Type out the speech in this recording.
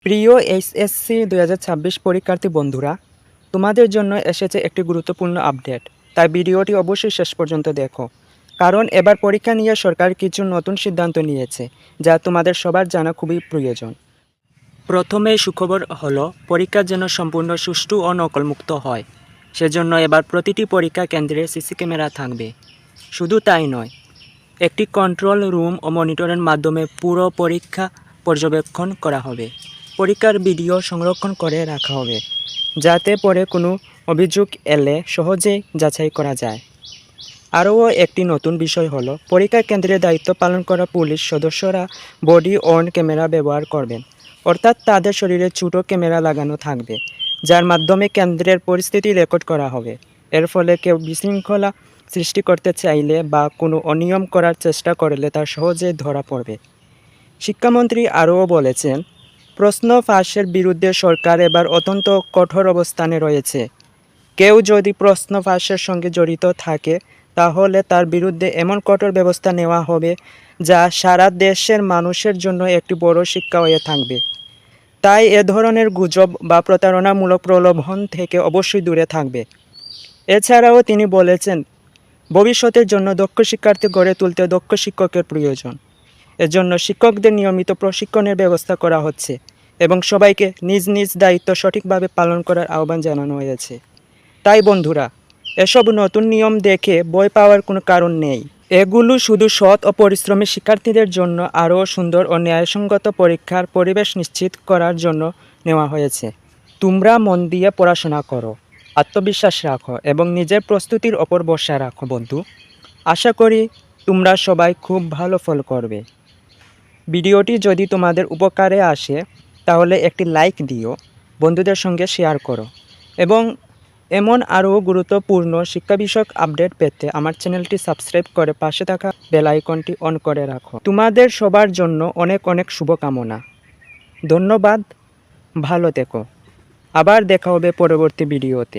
প্রিয় এইচএসসি 2026 পরীক্ষার্থী বন্ধুরা, তোমাদের জন্য এসেছে একটি গুরুত্বপূর্ণ আপডেট। তাই ভিডিওটি অবশ্যই শেষ পর্যন্ত দেখো, কারণ এবার পরীক্ষা নিয়ে সরকার কিছু নতুন সিদ্ধান্ত নিয়েছে যা তোমাদের সবার জানা খুবই প্রয়োজন। প্রথমে সুখবর হলো, পরীক্ষা যেন সম্পূর্ণ সুষ্ঠু ও নকলমুক্ত হয়, সেজন্য এবার প্রতিটি পরীক্ষা কেন্দ্রে সিসি ক্যামেরা থাকবে। শুধু তাই নয়, একটি কন্ট্রোল রুম ও মনিটরের মাধ্যমে পুরো পরীক্ষা পর্যবেক্ষণ করা হবে। পরীক্ষার ভিডিও সংরক্ষণ করে রাখা হবে, যাতে পরে কোনো অভিযোগ এলে সহজেই যাচাই করা যায়। আরও একটি নতুন বিষয় হলো, পরীক্ষা কেন্দ্রে দায়িত্ব পালন করা পুলিশ সদস্যরা বডি অন ক্যামেরা ব্যবহার করবেন, অর্থাৎ তাদের শরীরে ছোট ক্যামেরা লাগানো থাকবে, যার মাধ্যমে কেন্দ্রের পরিস্থিতি রেকর্ড করা হবে। এর ফলে কেউ বিশৃঙ্খলা সৃষ্টি করতে চাইলে বা কোনো অনিয়ম করার চেষ্টা করলে তা সহজে ধরা পড়বে। শিক্ষামন্ত্রী আরও বলেছেন, প্রশ্ন ফাঁসের বিরুদ্ধে সরকার এবার অত্যন্ত কঠোর অবস্থানে রয়েছে। কেউ যদি প্রশ্ন ফাঁসের সঙ্গে জড়িত থাকে, তাহলে তার বিরুদ্ধে এমন কঠোর ব্যবস্থা নেওয়া হবে যা সারা দেশের মানুষের জন্য একটি বড় শিক্ষা হয়ে থাকবে। তাই এ ধরনের গুজব বা প্রতারণামূলক প্রলোভন থেকে অবশ্যই দূরে থাকবে। এছাড়াও তিনি বলেছেন, ভবিষ্যতের জন্য দক্ষ শিক্ষার্থী গড়ে তুলতে দক্ষ শিক্ষকের প্রয়োজন। এজন্য শিক্ষকদের নিয়মিত প্রশিক্ষণের ব্যবস্থা করা হচ্ছে এবং সবাইকে নিজ নিজ দায়িত্ব সঠিকভাবে পালন করার আহ্বান জানানো হয়েছে। তাই বন্ধুরা, এসব নতুন নিয়ম দেখে ভয় পাওয়ার কোনো কারণ নেই। এগুলো শুধু সৎ ও পরিশ্রমী শিক্ষার্থীদের জন্য আরও সুন্দর ও ন্যায়সঙ্গত পরীক্ষার পরিবেশ নিশ্চিত করার জন্য নেওয়া হয়েছে। তোমরা মন দিয়ে পড়াশোনা করো, আত্মবিশ্বাস রাখো এবং নিজের প্রস্তুতির ওপর ভরসা রাখো বন্ধু। আশা করি তোমরা সবাই খুব ভালো ফল করবে। ভিডিওটি যদি তোমাদের উপকারে আসে তাহলে একটি লাইক দিও, বন্ধুদের সঙ্গে শেয়ার করো এবং এমন আরও গুরুত্বপূর্ণ শিক্ষা বিষয়ক আপডেট পেতে আমার চ্যানেলটি সাবস্ক্রাইব করে পাশে থাকা বেল আইকনটি অন করে রাখো। তোমাদের সবার জন্য অনেক অনেক শুভকামনা। ধন্যবাদ, ভালো থেকো। আবার দেখা হবে পরবর্তী ভিডিওতে।